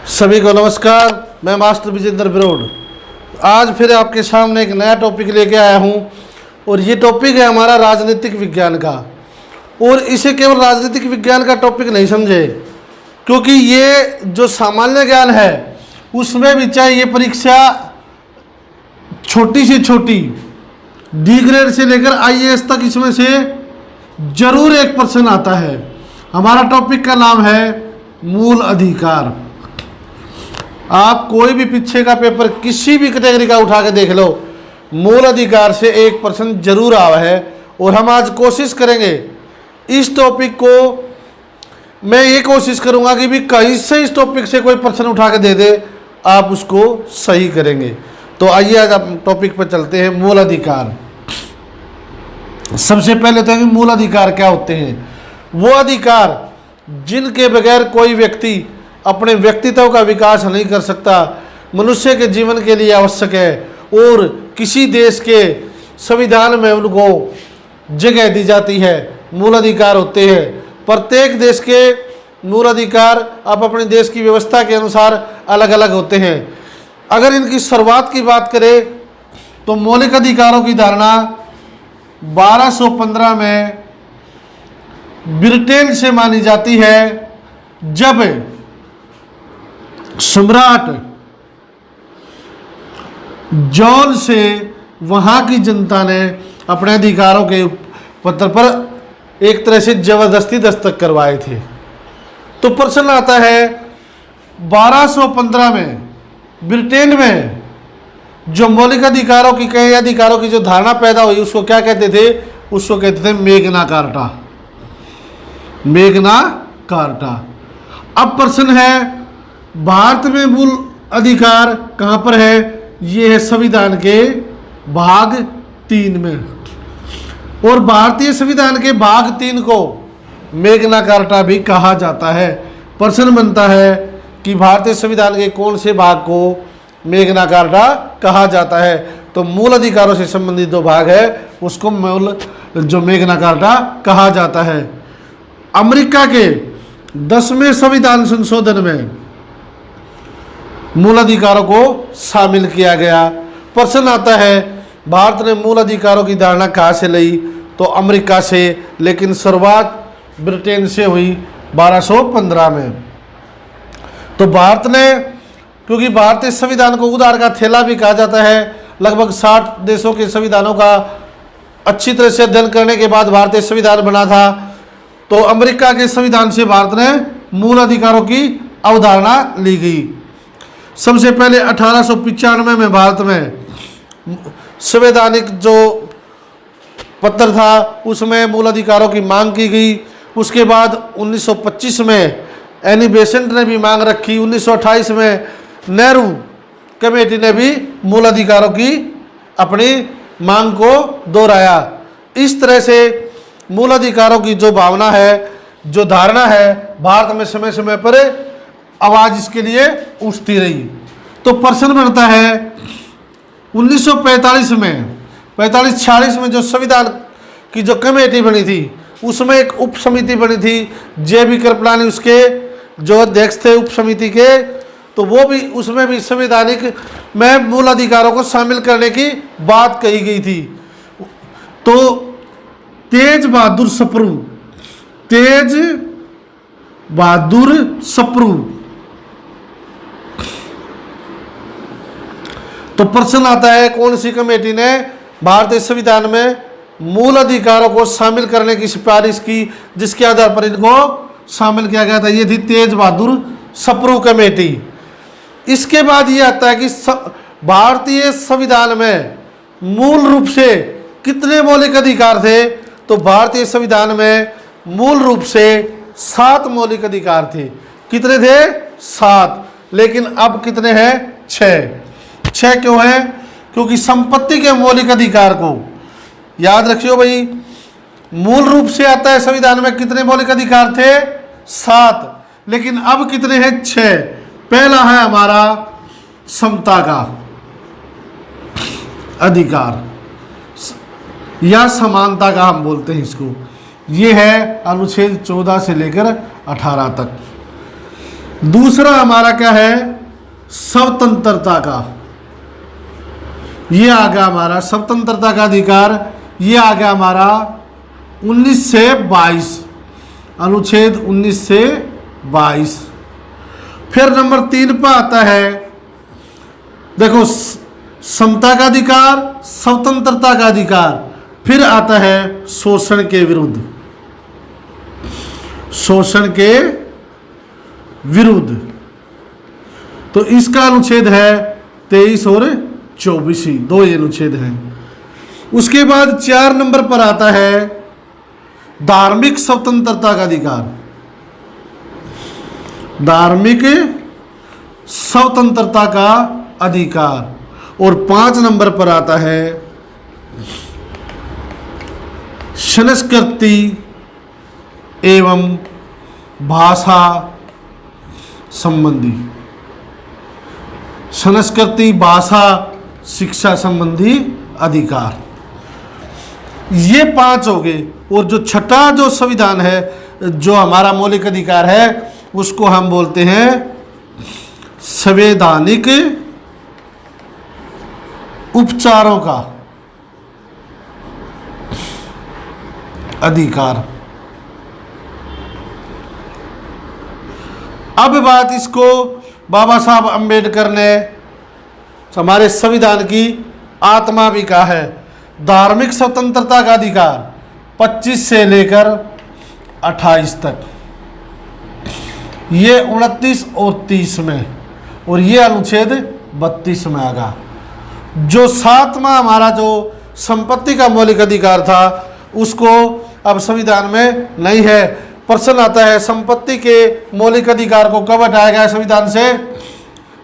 सभी को नमस्कार। मैं मास्टर विजेंद्र बिरोड आज फिर आपके सामने एक नया टॉपिक लेके आया हूं और ये टॉपिक है हमारा राजनीतिक विज्ञान का। और इसे केवल राजनीतिक विज्ञान का टॉपिक नहीं समझे, क्योंकि ये जो सामान्य ज्ञान है उसमें भी चाहे ये परीक्षा छोटी से छोटी डी ग्रेड से लेकर IAS तक इसमें से जरूर एक प्रश्न आता है। हमारा टॉपिक का नाम है मूल अधिकार। आप कोई भी पीछे का पेपर किसी भी कैटेगरी का उठा के देख लो, मूल अधिकार से एक प्रश्न जरूर आवा है। और हम आज कोशिश करेंगे इस टॉपिक को, मैं ये कोशिश करूंगा कि भी कहीं से इस टॉपिक से कोई प्रश्न उठा के दे दे, आप उसको सही करेंगे। तो आइए आज आप टॉपिक पर चलते हैं। मूल अधिकार। सबसे पहले तो कि मूल अधिकार क्या होते हैं। वो अधिकार जिनके बगैर कोई व्यक्ति अपने व्यक्तित्व का विकास नहीं कर सकता, मनुष्य के जीवन के लिए आवश्यक है और किसी देश के संविधान में उनको जगह दी जाती है, मूल अधिकार होते हैं। प्रत्येक देश के मूल अधिकार आप अपने देश की व्यवस्था के अनुसार अलग अलग होते हैं। अगर इनकी शुरुआत की बात करें तो मौलिक अधिकारों की धारणा 1215 में ब्रिटेन से मानी जाती है, जब सम्राट जॉन से वहां की जनता ने अपने अधिकारों के पत्र पर एक तरह से जबरदस्ती दस्तखत करवाए थे। तो प्रश्न आता है 1215 में ब्रिटेन में जो मौलिक अधिकारों की कई अधिकारों की जो धारणा पैदा हुई उसको क्या कहते थे? उसको कहते थे मैग्ना कार्टा। Magna carta. अब प्रश्न है भारत में मूल अधिकार कहां पर है? ये है संविधान के भाग 3 में। और भारतीय संविधान के भाग 3 को मैग्ना कार्टा भी कहा जाता है। प्रश्न बनता है कि भारतीय संविधान के कौन से भाग को मैग्ना कार्टा कहा जाता है? तो मूल अधिकारों से संबंधित जो भाग है उसको मूल जो मैग्ना कार्टा कहा जाता है। अमेरिका के 10वें संविधान संशोधन में मूल अधिकारों को शामिल किया गया। प्रश्न आता है भारत ने मूल अधिकारों की धारणा कहाँ से ली? तो अमेरिका से, लेकिन शुरुआत ब्रिटेन से हुई 1215 में। तो भारत ने, क्योंकि भारतीय संविधान को उधार का थैला भी कहा जाता है, लगभग 60 देशों के संविधानों का अच्छी तरह से अध्ययन करने के बाद भारतीय संविधान बना था। तो अमेरिका के संविधान से भारत ने मूल अधिकारों की अवधारणा ली गई। सबसे पहले 1895 में भारत में संवैधानिक जो पत्र था उसमें मूल अधिकारों की मांग की गई। उसके बाद 1925 में एनी बेसेंट ने भी मांग रखी। 1928 में नेहरू कमेटी ने भी मूल अधिकारों की अपनी मांग को दोहराया। इस तरह से मूल अधिकारों की जो भावना है, जो धारणा है, भारत में समय समय पर आवाज इसके लिए उठती रही। तो प्रश्न बनता है 1945 में 45-46 में जो संविधान की जो कमेटी बनी थी उसमें एक उप समिति बनी थी। JB कृपलानी उसके जो अध्यक्ष थे उप समिति के। तो वो भी, उसमें भी संवैधानिक में मूल अधिकारों को शामिल करने की बात कही गई थी। तो तेज बहादुर सप्रू। तो प्रश्न आता है कौन सी कमेटी ने भारतीय संविधान में मूल अधिकारों को शामिल करने की सिफारिश की, जिसके आधार पर इनको शामिल किया गया था? ये थी तेज बहादुर सप्रू कमेटी। इसके बाद ये आता है कि भारतीय संविधान में मूल रूप से कितने मौलिक अधिकार थे? तो भारतीय संविधान में मूल रूप से 7 मौलिक अधिकार थे। कितने थे? 7। लेकिन अब कितने हैं? 6 क्यों है? क्योंकि संपत्ति के मौलिक अधिकार को याद रखियो भाई, मूल रूप से आता है संविधान में कितने मौलिक अधिकार थे? 7। लेकिन अब कितने हैं? 6। पहला है हमारा समता का अधिकार या समानता का हम बोलते हैं इसको। ये है अनुच्छेद 14 से लेकर 18 तक। दूसरा हमारा क्या है, स्वतंत्रता का, ये आ गया हमारा स्वतंत्रता का अधिकार, ये आ गया हमारा 19 से 22, अनुच्छेद 19 से 22। फिर नंबर 3 पर आता है, देखो समता का अधिकार, स्वतंत्रता का अधिकार, फिर आता है शोषण के विरुद्ध, शोषण के विरुद्ध। तो इसका अनुच्छेद है 23 और 24, दो ये अनुच्छेद हैं। उसके बाद 4 नंबर पर आता है धार्मिक स्वतंत्रता का अधिकार, धार्मिक स्वतंत्रता का अधिकार। और 5 नंबर पर आता है संस्कृति एवं भाषा संबंधी, संस्कृति भाषा शिक्षा संबंधी अधिकार। ये 5 हो गए। और जो छठा जो संविधान है, जो हमारा मौलिक अधिकार है, उसको हम बोलते हैं संवैधानिक उपचारों का अधिकार। अब बात इसको बाबा साहब अंबेडकर ने हमारे संविधान की आत्मा भी कहा है। धार्मिक स्वतंत्रता का अधिकार 25 से लेकर 28 तक, ये 29 और 30 में, और ये अनुच्छेद 32 में आगा। जो 7वां हमारा जो संपत्ति का मौलिक अधिकार था, उसको अब संविधान में नहीं है। प्रश्न आता है संपत्ति के मौलिक अधिकार को कब हटाया गया संविधान से,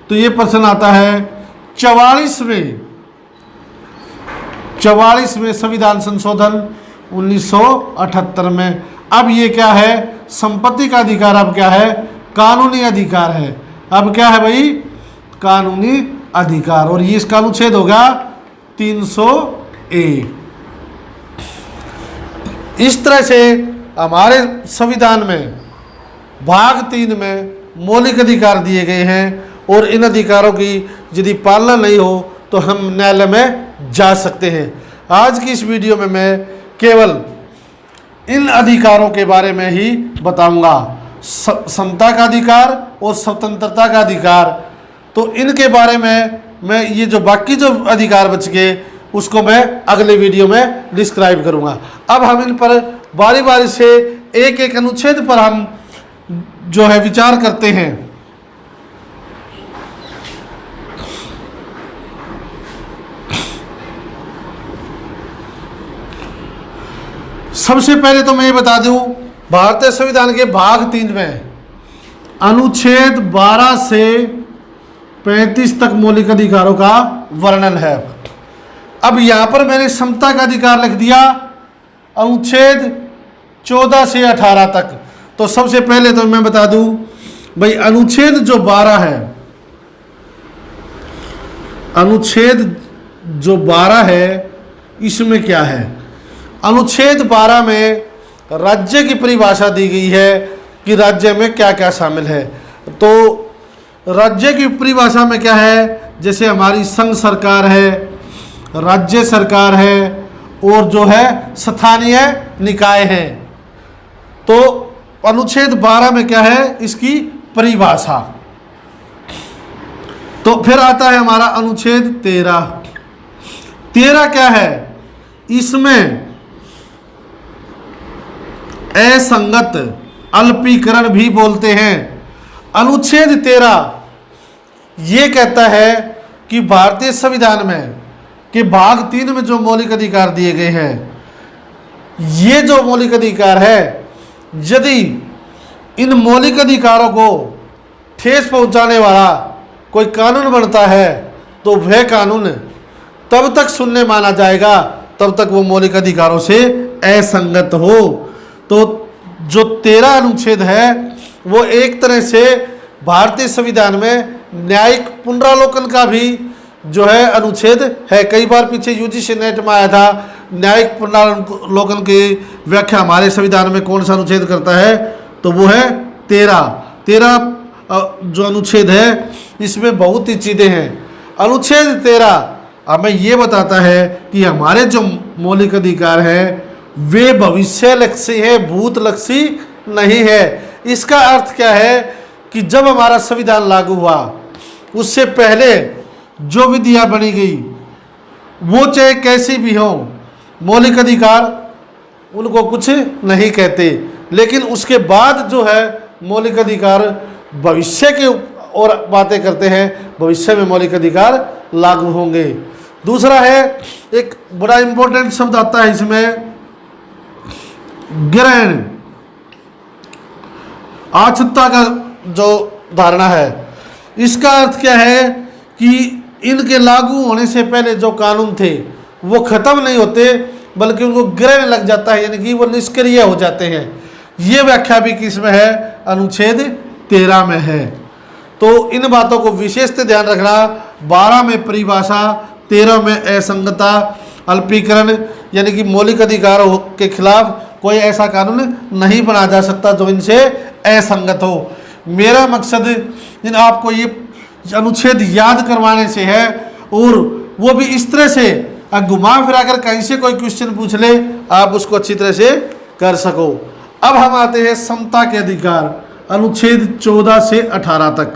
तो ये प्रश्न आता है 44 में संविधान संशोधन 1978 में। अब ये क्या है, संपत्ति का अधिकार अब क्या है, कानूनी अधिकार है। अब क्या है भाई, कानूनी अधिकार। और ये इसका अनुच्छेद होगा 300A। इस तरह से हमारे संविधान में भाग 3 में मौलिक अधिकार दिए गए हैं, और इन अधिकारों की यदि पालना नहीं हो तो हम न्यायालय में जा सकते हैं। आज की इस वीडियो में मैं केवल इन अधिकारों के बारे में ही बताऊंगा, समता का अधिकार और स्वतंत्रता का अधिकार। तो इनके बारे में मैं ये जो बाकी जो अधिकार बच गए उसको मैं अगले वीडियो में डिस्क्राइब करूंगा। अब हम इन पर बारी बारी से एक एक अनुच्छेद पर हम जो है विचार करते हैं। सबसे पहले तो मैं ये बता दूं, भारतीय संविधान के भाग 3 में अनुच्छेद 12 से 35 तक मौलिक अधिकारों का वर्णन है। अब यहां पर मैंने समता का अधिकार लिख दिया अनुच्छेद 14 से 18 तक। तो सबसे पहले तो मैं बता दूं भाई, अनुच्छेद जो 12 है, अनुच्छेद जो 12 है इसमें क्या है, अनुच्छेद 12 में राज्य की परिभाषा दी गई है कि राज्य में क्या क्या शामिल है। तो राज्य की परिभाषा में क्या है, जैसे हमारी संघ सरकार है, राज्य सरकार है, और जो है स्थानीय निकाय है। तो अनुच्छेद 12 में क्या है, इसकी परिभाषा। तो फिर आता है हमारा अनुच्छेद 13 क्या है, इसमें असंगत अल्पीकरण भी बोलते हैं। अनुच्छेद 13 ये कहता है कि भारतीय संविधान में कि भाग 3 में जो मौलिक अधिकार दिए गए हैं, ये जो मौलिक अधिकार है, यदि इन मौलिक अधिकारों को ठेस पहुंचाने वाला कोई कानून बनता है तो वह कानून तब तक शून्य माना जाएगा तब तक वो मौलिक अधिकारों से असंगत हो। तो जो 13 अनुच्छेद है वो एक तरह से भारतीय संविधान में न्यायिक पुनरावलोकन का भी जो है अनुच्छेद है। कई बार पीछे यूजीसी नेट में आया था, न्यायिक पुनरावलोकन की व्याख्या हमारे संविधान में कौन सा अनुच्छेद करता है, तो वो है 13 जो अनुच्छेद है इसमें बहुत ही चीज़ें हैं। अनुच्छेद 13 हमें ये बताता है कि हमारे जो मौलिक अधिकार हैं वे भविष्य लक्षी है, भूत लक्षी नहीं है। इसका अर्थ क्या है कि जब हमारा संविधान लागू हुआ उससे पहले जो विधियां बनी गई वो चाहे कैसी भी हो, मौलिक अधिकार उनको कुछ नहीं कहते, लेकिन उसके बाद जो है मौलिक अधिकार भविष्य के और बातें करते हैं, भविष्य में मौलिक अधिकार लागू होंगे। दूसरा है, एक बड़ा इंपॉर्टेंट शब्द आता है इसमें, ग्रहण, आच्छुता का जो धारणा है। इसका अर्थ क्या है कि इनके लागू होने से पहले जो कानून थे वो खत्म नहीं होते बल्कि उनको ग्रहण लग जाता है, यानी कि वो निष्क्रिय हो जाते हैं। ये व्याख्या भी किसमें है? अनुच्छेद 13 में है। तो इन बातों को विशेष ध्यान रखना। 12 में परिभाषा, 13 में असंगता, अल्पीकरण, यानी कि मौलिक अधिकारों के खिलाफ कोई ऐसा कानून नहीं बनाया जा सकता जो इनसे असंगत हो। मेरा मकसद इन आपको ये अनुच्छेद याद करवाने से है, और वो भी इस तरह से घुमा फिरा कर कहीं से कोई क्वेश्चन पूछ ले आप उसको अच्छी तरह से कर सको। अब हम आते हैं समता के अधिकार, अनुच्छेद 14 से 18 तक।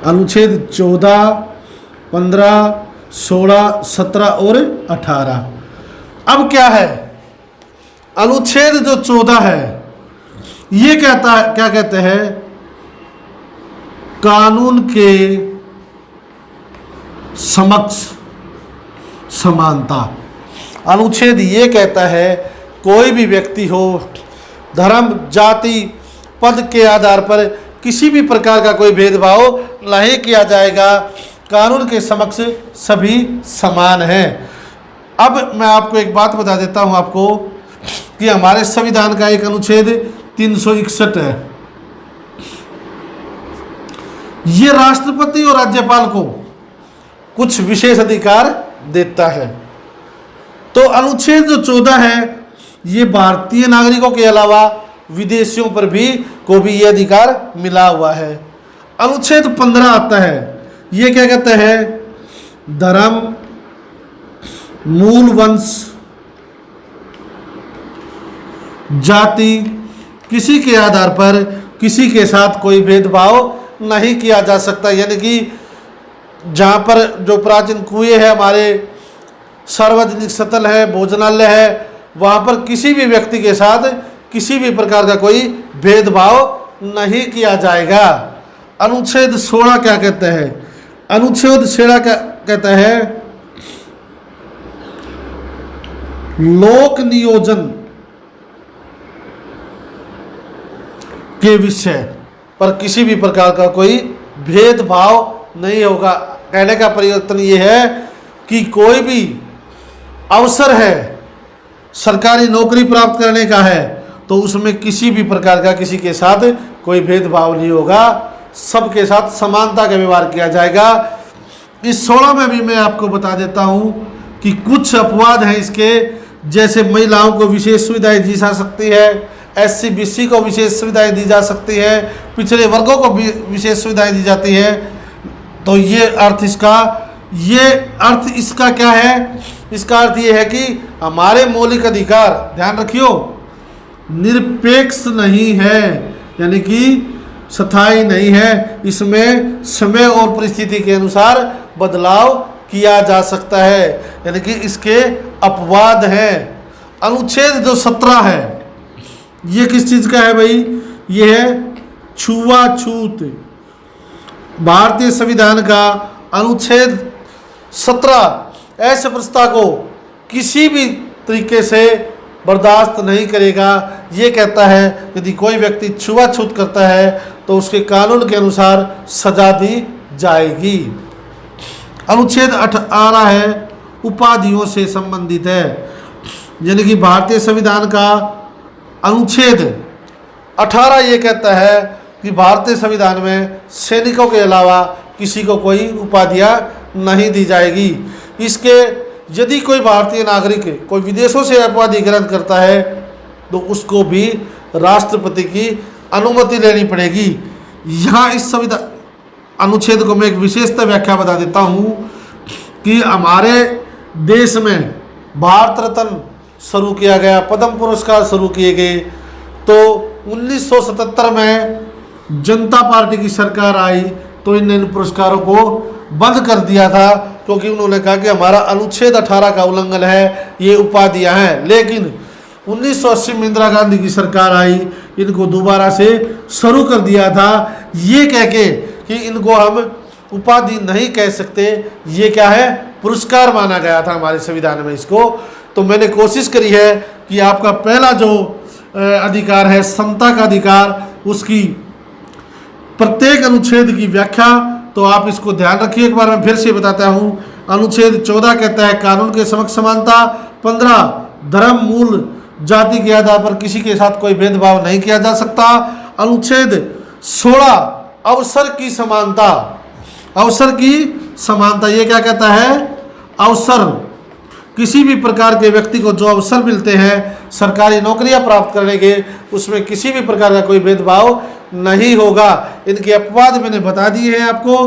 अनुच्छेद 14, 15, 16, 17 और 18। अब क्या है? अनुच्छेद जो 14 है ये कहता है, क्या कहते हैं? कानून के समक्ष समानता। अनुच्छेद ये कहता है कोई भी व्यक्ति हो, धर्म, जाति, पद के आधार पर किसी भी प्रकार का कोई भेदभाव नहीं किया जाएगा, कानून के समक्ष सभी समान हैं। अब मैं आपको एक बात बता देता हूं आपको कि हमारे संविधान का एक अनुच्छेद 361 है। ये राष्ट्रपति और राज्यपाल को कुछ विशेष अधिकार देता है। तो अनुच्छेद जो 14 है ये भारतीय नागरिकों के अलावा विदेशियों पर भी को भी ये अधिकार मिला हुआ है। अनुच्छेद 15 आता है, ये क्या कहता है? धर्म, मूल वंश, जाति, किसी के आधार पर किसी के साथ कोई भेदभाव नहीं किया जा सकता। यानी कि जहाँ पर जो प्राचीन कुएं हैं, हमारे सार्वजनिक स्थल है, भोजनालय है, वहाँ पर किसी भी व्यक्ति के साथ किसी भी प्रकार का कोई भेदभाव नहीं किया जाएगा। अनुच्छेद 16 क्या कहता है? अनुच्छेद 16 क्या कहता है? लोक नियोजन के विषय पर किसी भी प्रकार का कोई भेदभाव नहीं होगा। कहने का परिवर्तन ये है कि कोई भी अवसर है, सरकारी नौकरी प्राप्त करने का है, तो उसमें किसी भी प्रकार का किसी के साथ कोई भेदभाव नहीं होगा, सबके साथ समानता का व्यवहार किया जाएगा। इस 16 में भी मैं आपको बता देता हूँ कि कुछ अपवाद हैं इसके, जैसे महिलाओं को विशेष सुविधाएं दी जा सकती है, SC BC को विशेष सुविधाएं दी जा सकती है, पिछड़े वर्गों को भी विशेष सुविधाएं दी जाती है। तो ये अर्थ इसका क्या है? इसका अर्थ ये है कि हमारे मौलिक अधिकार, ध्यान रखियो, निरपेक्ष नहीं है, यानी कि स्थायी नहीं है। इसमें समय और परिस्थिति के अनुसार बदलाव किया जा सकता है, यानी कि इसके अपवाद हैं। अनुच्छेद जो 17 है ये किस चीज़ का है भाई? ये है छुआछूत। भारतीय संविधान का अनुच्छेद 17 ऐसे प्रस्ताव को किसी भी तरीके से बर्दाश्त नहीं करेगा। ये कहता है यदि कोई व्यक्ति छुआछूत करता है तो उसके कानून के अनुसार सजा दी जाएगी। अनुच्छेद 18 है, उपाधियों से संबंधित है, यानी कि भारतीय संविधान का अनुच्छेद 18 ये कहता है कि भारतीय संविधान में सैनिकों के अलावा किसी को कोई उपाधियां नहीं दी जाएगी। इसके यदि कोई भारतीय नागरिक कोई विदेशों से उपाधि ग्रहण करता है तो उसको भी राष्ट्रपति की अनुमति लेनी पड़ेगी। यहाँ इस संविधान अनुच्छेद को मैं एक विशेषता व्याख्या बता देता हूँ कि हमारे देश में भारत रत्न शुरू किया गया, पद्म पुरस्कार शुरू किए गए। तो 1977 में जनता पार्टी की सरकार आई तो इन पुरस्कारों को बंद कर दिया था, क्योंकि उन्होंने कहा कि हमारा अनुच्छेद 18 का उल्लंघन है, ये उपाधियां हैं। लेकिन 1980 में इंदिरा गांधी की सरकार आई, इनको दोबारा से शुरू कर दिया था, ये कह के कि इनको हम उपाधि नहीं कह सकते, ये क्या है, पुरस्कार माना गया था हमारे संविधान में इसको। तो मैंने कोशिश करी है कि आपका पहला जो अधिकार है समता का अधिकार, उसकी प्रत्येक अनुच्छेद की व्याख्या, तो आप इसको ध्यान रखिए। एक बार मैं फिर से बताता हूँ। अनुच्छेद 14 कहता है कानून के समक्ष समानता। 15 धर्म, मूल, जाति के आधार पर किसी के साथ कोई भेदभाव नहीं किया जा सकता। अनुच्छेद 16 अवसर की समानता। अवसर की समानता ये क्या कहता है, अवसर, किसी भी प्रकार के व्यक्ति को जो अवसर मिलते हैं सरकारी नौकरियां प्राप्त करने के, उसमें किसी भी प्रकार का कोई भेदभाव नहीं होगा। इनके अपवाद मैंने बता दिए हैं आपको।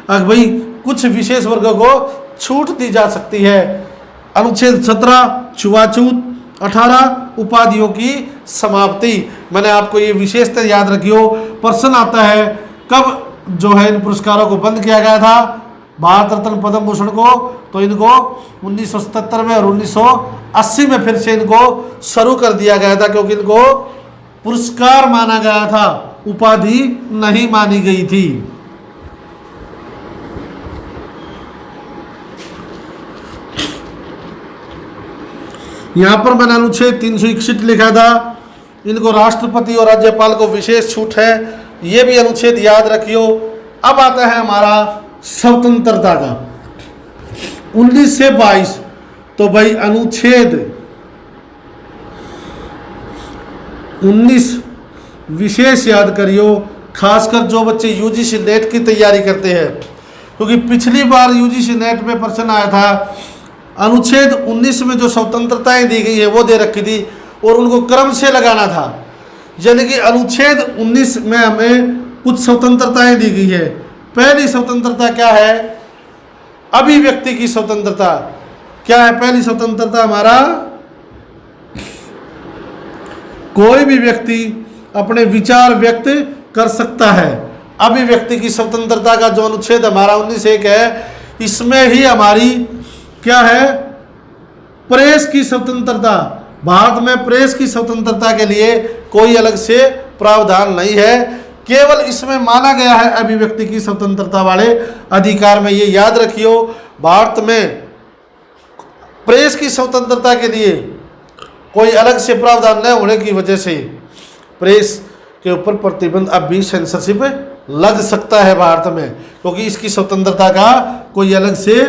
भाई कुछ विशेष वर्गों को छूट दी जा सकती है। अनुच्छेद 17 छुआछूत। 18 उपाधियों की समाप्ति। मैंने आपको ये विशेषता याद रखियो। प्रश्न आता है कब जो है इन पुरस्कारों को बंद किया गया था, भारत रत्न, पद्म भूषण को, तो इनको 1977 में और 1980 में फिर से इनको शुरू कर दिया गया था, क्योंकि इनको पुरस्कार माना गया था, उपाधि नहीं मानी गई थी। यहां पर मैंने अनुच्छेद 361 लिखा था, इनको राष्ट्रपति और राज्यपाल को विशेष छूट है, ये भी अनुच्छेद याद रखियो। अब आता है हमारा स्वतंत्रता का 19 से 22। तो भाई अनुच्छेद 19 विशेष याद करियो, खासकर जो बच्चे यूजीसी नेट की तैयारी करते हैं, क्योंकि पिछली बार यूजीसी नेट में प्रश्न आया था। अनुच्छेद 19 में जो स्वतंत्रताएं दी गई है वो दे रखी थी और उनको क्रम से लगाना था। यानी कि अनुच्छेद 19 में हमें कुछ स्वतंत्रताएं दी गई है। पहली स्वतंत्रता क्या है, अभिव्यक्ति की स्वतंत्रता। क्या है पहली स्वतंत्रता हमारा, कोई भी व्यक्ति अपने विचार व्यक्त कर सकता है। अभिव्यक्ति की स्वतंत्रता का जो अनुच्छेद हमारा 19(1) है, इसमें ही हमारी क्या है, प्रेस की स्वतंत्रता। भारत में प्रेस की स्वतंत्रता के लिए कोई अलग से प्रावधान नहीं है, केवल इसमें माना गया है अभिव्यक्ति की स्वतंत्रता वाले अधिकार में। ये याद रखियो, भारत में प्रेस की स्वतंत्रता के लिए कोई अलग से प्रावधान न होने की वजह से प्रेस के ऊपर प्रतिबंध अब भी सेंसरशिप लग सकता है भारत में, क्योंकि इसकी स्वतंत्रता का कोई अलग से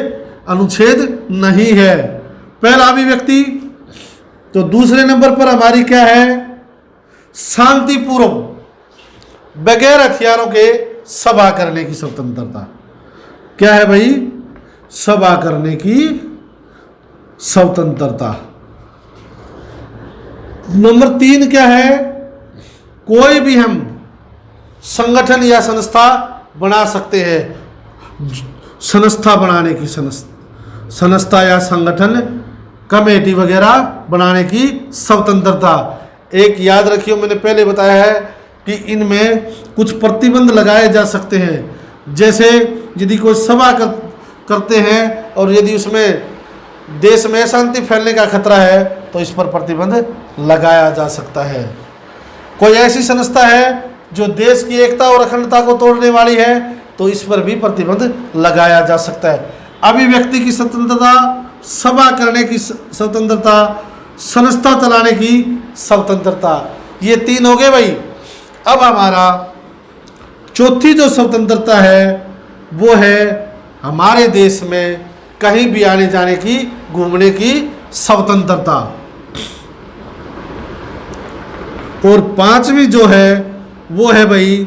अनुच्छेद नहीं है। पहला अभिव्यक्ति। तो दूसरे नंबर पर हमारी क्या है, शांतिपूर्वक बगैर हथियारों के सभा करने की स्वतंत्रता। क्या है भाई, सभा करने की स्वतंत्रता। नंबर 3 क्या है, कोई भी हम संगठन या संस्था बना सकते हैं। संस्था बनाने की, संस्था या संगठन, कमेटी वगैरह बनाने की स्वतंत्रता। एक याद रखियो, मैंने पहले बताया है कि इनमें कुछ प्रतिबंध लगाए जा सकते हैं। जैसे यदि कोई सभा करते हैं और यदि उसमें देश में अशांति फैलने का खतरा है तो इस पर प्रतिबंध लगाया जा सकता है। कोई ऐसी संस्था है जो देश की एकता और अखंडता को तोड़ने वाली है तो इस पर भी प्रतिबंध लगाया जा सकता है। अभिव्यक्ति की स्वतंत्रता, सभा करने की स्वतंत्रता, संस्था चलाने की स्वतंत्रता, ये 3 हो गए भाई। अब हमारा चौथी जो स्वतंत्रता है वो है हमारे देश में कहीं भी आने जाने की, घूमने की स्वतंत्रता। और 5वीं जो है वो है भाई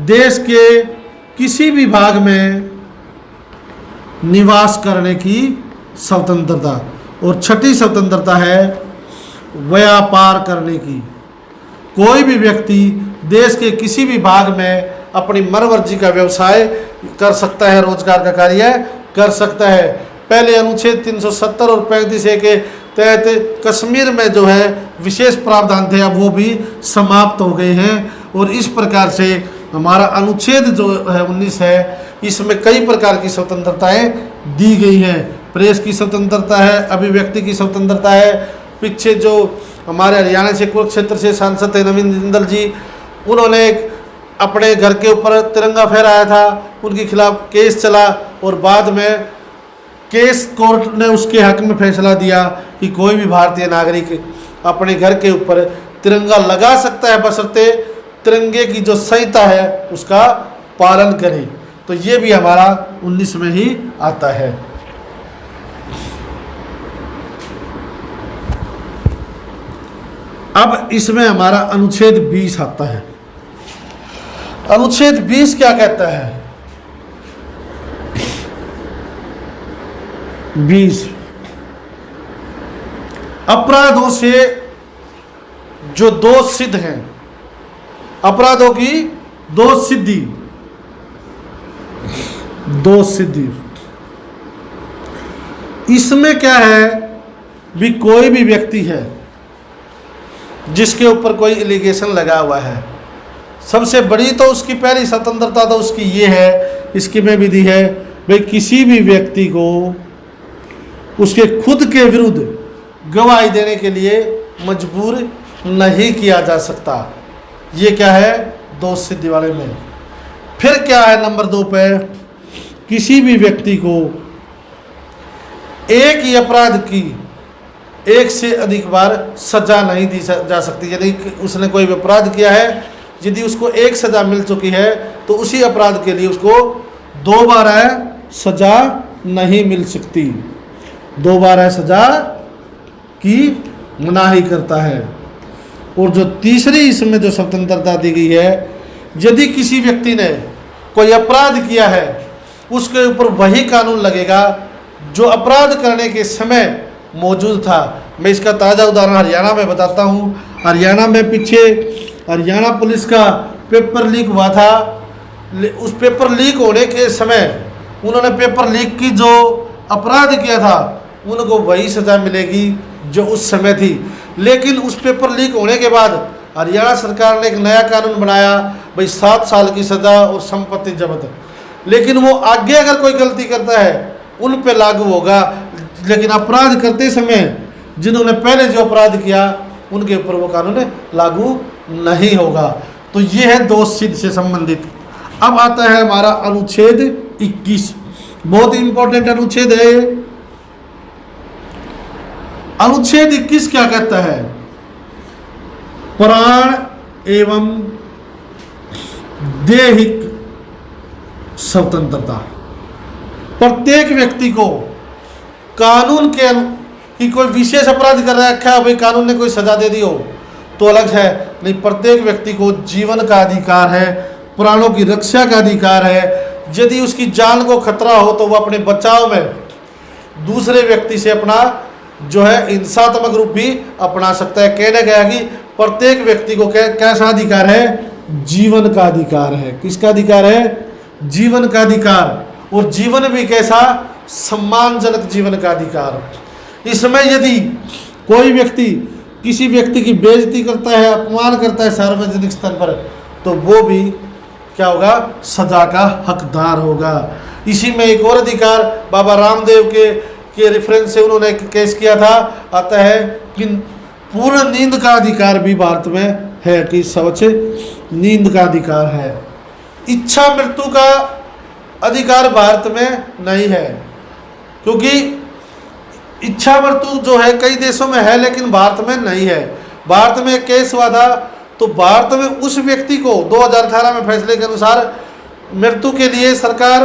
देश के किसी भी भाग में निवास करने की स्वतंत्रता। और 6ठी स्वतंत्रता है व्यापार करने की। कोई भी व्यक्ति देश के किसी भी भाग में अपनी मनमर्जी का व्यवसाय कर सकता है, रोजगार का कार्य कर सकता है। पहले अनुच्छेद 370 और 35A के तहत कश्मीर में जो है विशेष प्रावधान थे, अब वो भी समाप्त हो गए हैं। और इस प्रकार से हमारा अनुच्छेद जो है 19 है, इसमें कई प्रकार की स्वतंत्रताएं दी गई हैं। प्रेस की स्वतंत्रता है, अभिव्यक्ति की स्वतंत्रता है। पीछे जो हमारे हरियाणा से कुरुक्षेत्र से सांसद थे नवीन जिंदल जी, उन्होंने अपने घर के ऊपर तिरंगा फहराया था, उनके खिलाफ केस चला और बाद में केस कोर्ट ने उसके हक में फैसला दिया कि कोई भी भारतीय नागरिक अपने घर के ऊपर तिरंगा लगा सकता है, बशर्ते तिरंगे की जो संहिता है उसका पालन करे। तो ये भी हमारा 19 में ही आता है। अब इसमें हमारा अनुच्छेद 20 आता है। अनुच्छेद 20 क्या कहता है? 20 अपराधों से जो दोष सिद्ध हैं, अपराधों की दोष सिद्धि, इसमें क्या है भी कोई भी व्यक्ति है जिसके ऊपर कोई एलिगेशन लगा हुआ है, सबसे बड़ी तो उसकी पहली स्वतंत्रता तो उसकी ये है, इसकी में विधि है भाई किसी भी व्यक्ति को उसके खुद के विरुद्ध गवाही देने के लिए मजबूर नहीं किया जा सकता। ये क्या है? दोष सिद्धि वाले में। फिर क्या है नंबर 2 पे? किसी भी व्यक्ति को एक ही अपराध की एक से अधिक बार सजा नहीं दी जा सकती। यदि उसने कोई अपराध किया है, यदि उसको एक सजा मिल चुकी है तो उसी अपराध के लिए उसको 2 बार सजा नहीं मिल सकती। 2 बार सजा की मनाही करता है। और जो तीसरी इसमें जो स्वतंत्रता दी गई है, यदि किसी व्यक्ति ने कोई अपराध किया है उसके ऊपर वही कानून लगेगा जो अपराध करने के समय मौजूद था। मैं इसका ताज़ा उदाहरण हरियाणा में बताता हूँ। हरियाणा में पीछे हरियाणा पुलिस का पेपर लीक हुआ था। उस पेपर लीक होने के समय उन्होंने पेपर लीक की जो अपराध किया था उनको वही सज़ा मिलेगी जो उस समय थी। लेकिन उस पेपर लीक होने के बाद हरियाणा सरकार ने एक नया कानून बनाया भाई 7 साल की सज़ा और संपत्ति जब्त। लेकिन वो आगे अगर कोई गलती करता है उन पे लागू होगा, लेकिन अपराध करते समय जिन्होंने पहले जो अपराध किया उनके ऊपर वो कानून लागू नहीं होगा। तो ये है दोष सिद्ध से संबंधित। अब आता है हमारा अनुच्छेद 21, बहुत इंपॉर्टेंट अनुच्छेद है। अनुच्छेद 21 क्या कहता है? प्राण एवं दैहिक स्वतंत्रता। प्रत्येक व्यक्ति को कानून के कि कोई विशेष अपराध कर रखा है, भाई कानून ने कोई सजा दे दी हो तो अलग है, नहीं, प्रत्येक व्यक्ति को जीवन का अधिकार है, प्राणों की रक्षा का अधिकार है। यदि उसकी जान को खतरा हो तो वह अपने बचाव में दूसरे व्यक्ति से अपना जो है हिंसात्मक रूप भी अपना सकता है। कहने गया कि प्रत्येक व्यक्ति को कैसा अधिकार है? जीवन का अधिकार है। किसका अधिकार है? जीवन का अधिकार। और जीवन भी कैसा? सम्मानजनक जीवन का अधिकार। इसमें यदि कोई व्यक्ति किसी व्यक्ति की बेइज्जती करता है, अपमान करता है सार्वजनिक स्तर पर, तो वो भी क्या होगा? सजा का हकदार होगा। इसी में एक और अधिकार बाबा रामदेव के रेफरेंस से उन्होंने एक केस किया था, आता है कि पूर्ण नींद का अधिकार भी भारत में है, कि स्वच्छ नींद का अधिकार है। इच्छा मृत्यु का अधिकार भारत में नहीं है, क्योंकि इच्छा मृत्यु जो है कई देशों में है लेकिन भारत में नहीं है। भारत में एक केस हुआ था तो भारत में उस व्यक्ति को 2018 में फैसले के अनुसार मृत्यु के लिए सरकार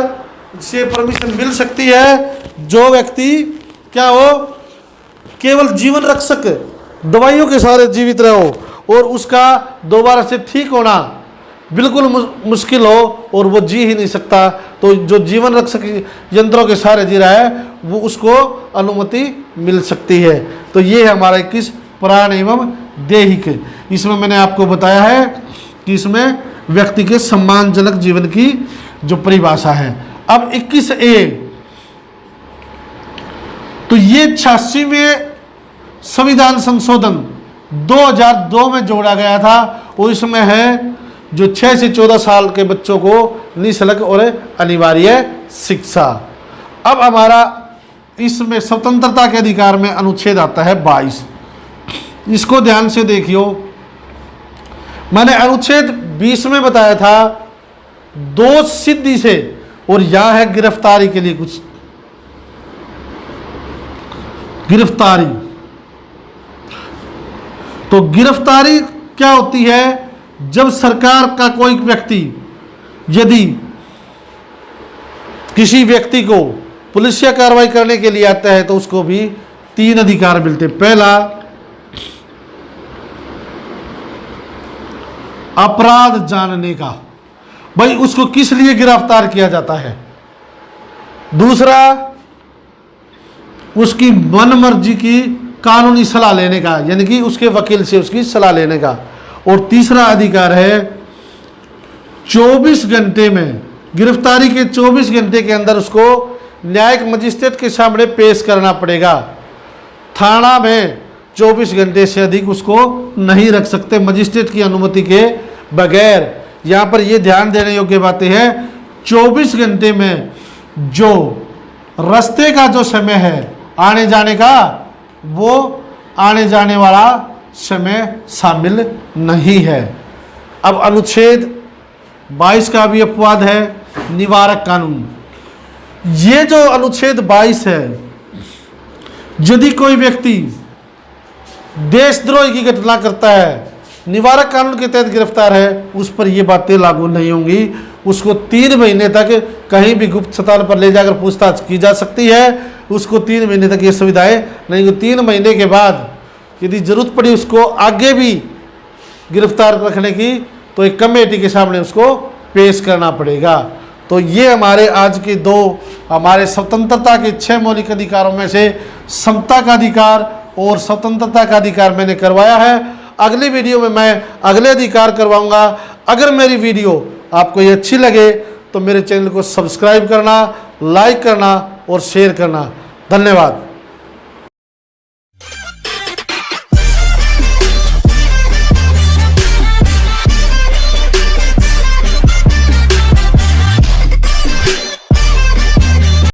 से परमिशन मिल सकती है जो व्यक्ति क्या हो, केवल जीवन रक्षक दवाइयों के सहारे जीवित रहो और उसका दोबारा से ठीक होना बिल्कुल मुश्किल हो और वो जी ही नहीं सकता, तो जो जीवन रक्षक यंत्रों के सहारे जी रहा है वो उसको अनुमति मिल सकती है। तो ये है हमारा 21 प्राण एवं दैहिक। इसमें मैंने आपको बताया है कि इसमें व्यक्ति के सम्मानजनक जीवन की जो परिभाषा है। अब 21A, तो ये 86वें संविधान संशोधन 2002 में जोड़ा गया था और इसमें है जो 6 से 14 साल के बच्चों को निःशुल्क और अनिवार्य शिक्षा। अब हमारा इसमें स्वतंत्रता के अधिकार में अनुच्छेद आता है 22। इसको ध्यान से देखियो, मैंने अनुच्छेद 20 में बताया था दोष सिद्धि से, और यह है गिरफ्तारी के लिए कुछ। गिरफ्तारी, तो गिरफ्तारी क्या होती है? जब सरकार का कोई व्यक्ति यदि किसी व्यक्ति को पुलिसिया कार्रवाई करने के लिए आता है तो उसको भी 3 अधिकार मिलते हैं। पहला, अपराध जानने का, भाई उसको किस लिए गिरफ्तार किया जाता है। दूसरा, उसकी मनमर्जी की कानूनी सलाह लेने का, यानी कि उसके वकील से उसकी सलाह लेने का। और तीसरा अधिकार है 24 घंटे में, गिरफ्तारी के 24 घंटे के अंदर उसको न्यायिक मजिस्ट्रेट के सामने पेश करना पड़ेगा। थाना में 24 घंटे से अधिक उसको नहीं रख सकते मजिस्ट्रेट की अनुमति के बगैर। यहाँ पर ये ध्यान देने योग्य बातें हैं, 24 घंटे में जो रास्ते का जो समय है आने जाने का, वो आने जाने वाला समय शामिल नहीं है। अब अनुच्छेद 22 का भी अपवाद है, निवारक कानून। ये जो अनुच्छेद 22 है, यदि कोई व्यक्ति देशद्रोह की घटना करता है, निवारक कानून के तहत गिरफ्तार है, उस पर ये बातें लागू नहीं होंगी। उसको 3 महीने तक कहीं भी गुप्त स्थान पर ले जाकर पूछताछ की जा सकती है। उसको 3 महीने तक ये सुविधाएं नहीं। 3 महीने के बाद यदि जरूरत पड़ी उसको आगे भी गिरफ्तार रखने की, तो एक कमेटी के सामने उसको पेश करना पड़ेगा। तो ये हमारे आज के 2 हमारे स्वतंत्रता के 6 मौलिक अधिकारों में से समता का अधिकार और स्वतंत्रता का अधिकार मैंने करवाया है। अगली वीडियो में मैं अगले अधिकार करवाऊंगा। अगर मेरी वीडियो आपको ये अच्छी लगे तो मेरे चैनल को सब्सक्राइब करना, लाइक करना और शेयर करना। धन्यवाद।